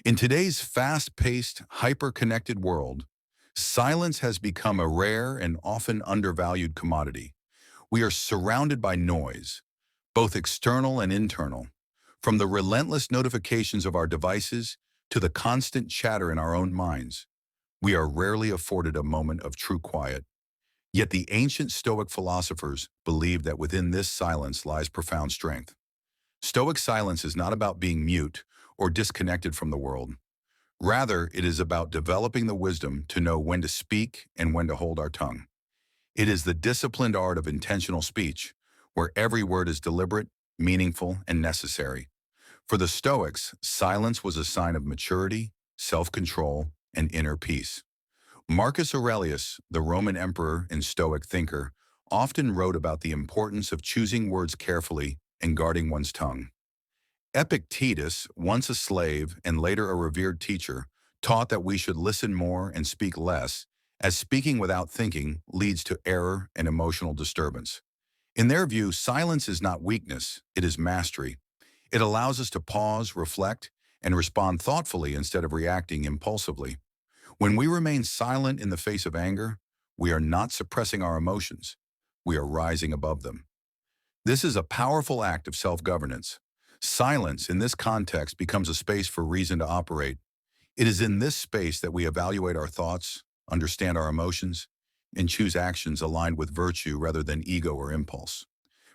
In today's fast-paced, hyper-connected world, silence has become a rare and often undervalued commodity. We are surrounded by noise, both external and internal, from the relentless notifications of our devices to the constant chatter in our own minds. We are rarely afforded a moment of true quiet. Yet the ancient Stoic philosophers believed that within this silence lies profound strength. Stoic silence is not about being mute or disconnected from the world. Rather, it is about developing the wisdom to know when to speak and when to hold our tongue. It is the disciplined art of intentional speech, where every word is deliberate, meaningful, and necessary. For the Stoics, silence was a sign of maturity, self-control, and inner peace. Marcus Aurelius, the Roman emperor and Stoic thinker, often wrote about the importance of choosing words carefully and guarding one's tongue. Epictetus, once a slave and later a revered teacher, taught that we should listen more and speak less, as speaking without thinking leads to error and emotional disturbance. In their view, silence is not weakness, it is mastery. It allows us to pause, reflect, and respond thoughtfully instead of reacting impulsively. When we remain silent in the face of anger, we are not suppressing our emotions, we are rising above them. This is a powerful act of self-governance. Silence, in this context, becomes a space for reason to operate. It is in this space that we evaluate our thoughts, understand our emotions, and choose actions aligned with virtue rather than ego or impulse.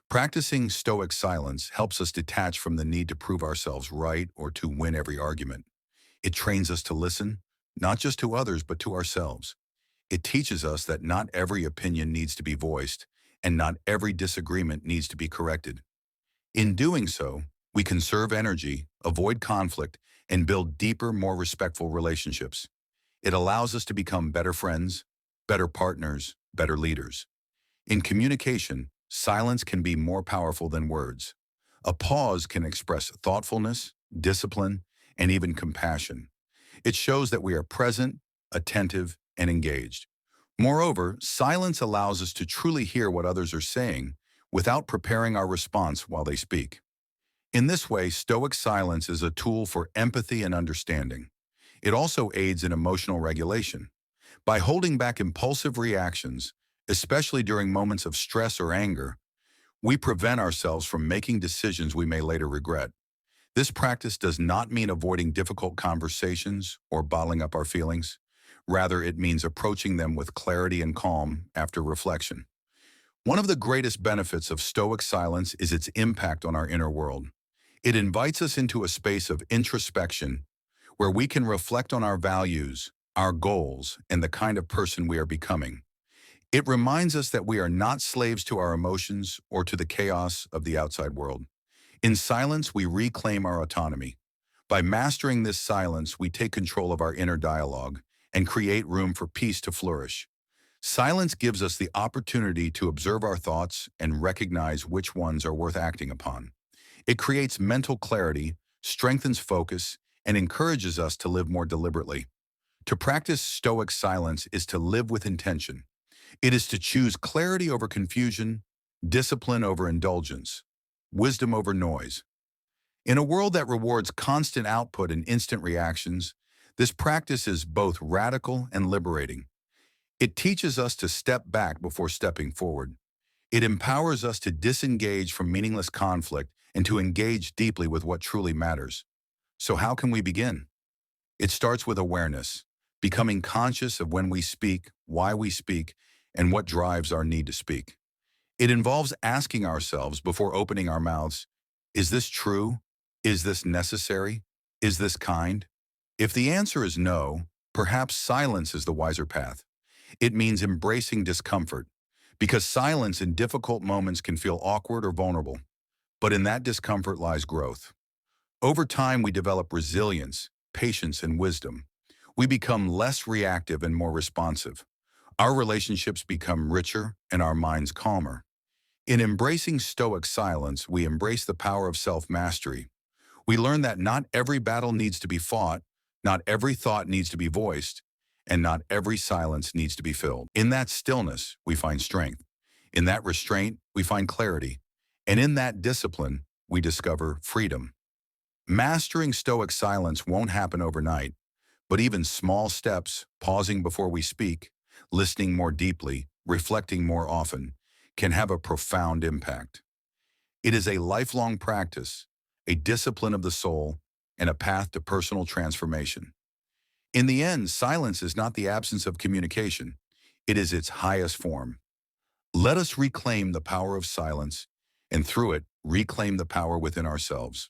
Practicing Stoic silence helps us detach from the need to prove ourselves right or to win every argument. It trains us to listen, not just to others, but to ourselves. It teaches us that not every opinion needs to be voiced, and not every disagreement needs to be corrected. In doing so, we conserve energy, avoid conflict, and build deeper, more respectful relationships. It allows us to become better friends, better partners, better leaders. In communication, silence can be more powerful than words. A pause can express thoughtfulness, discipline, and even compassion. It shows that we are present, attentive, and engaged. Moreover, silence allows us to truly hear what others are saying without preparing our response while they speak. In this way, Stoic silence is a tool for empathy and understanding. It also aids in emotional regulation. By holding back impulsive reactions, especially during moments of stress or anger, we prevent ourselves from making decisions we may later regret. This practice does not mean avoiding difficult conversations or bottling up our feelings. Rather, it means approaching them with clarity and calm after reflection. One of the greatest benefits of Stoic silence is its impact on our inner world. It invites us into a space of introspection where we can reflect on our values, our goals, and the kind of person we are becoming. It reminds us that we are not slaves to our emotions or to the chaos of the outside world. In silence, we reclaim our autonomy. By mastering this silence, we take control of our inner dialogue and create room for peace to flourish. Silence gives us the opportunity to observe our thoughts and recognize which ones are worth acting upon. It creates mental clarity, strengthens focus, and encourages us to live more deliberately. To practice Stoic silence is to live with intention. It is to choose clarity over confusion, discipline over indulgence, wisdom over noise. In a world that rewards constant output and instant reactions, this practice is both radical and liberating. It teaches us to step back before stepping forward. It empowers us to disengage from meaningless conflict and to engage deeply with what truly matters. So how can we begin? It starts with awareness, becoming conscious of when we speak, why we speak, and what drives our need to speak. It involves asking ourselves before opening our mouths, is this true? Is this necessary? Is this kind? If the answer is no, perhaps silence is the wiser path. It means embracing discomfort, because silence in difficult moments can feel awkward or vulnerable. But in that discomfort lies growth. Over time, we develop resilience, patience, and wisdom. We become less reactive and more responsive. Our relationships become richer and our minds calmer. In embracing Stoic silence, we embrace the power of self-mastery. We learn that not every battle needs to be fought, not every thought needs to be voiced, and not every silence needs to be filled. In that stillness, we find strength. In that restraint, we find clarity. And in that discipline, we discover freedom. Mastering Stoic silence won't happen overnight, but even small steps, pausing before we speak, listening more deeply, reflecting more often, can have a profound impact. It is a lifelong practice, a discipline of the soul, and a path to personal transformation. In the end, silence is not the absence of communication. It is its highest form. Let us reclaim the power of silence, and through it, reclaim the power within ourselves.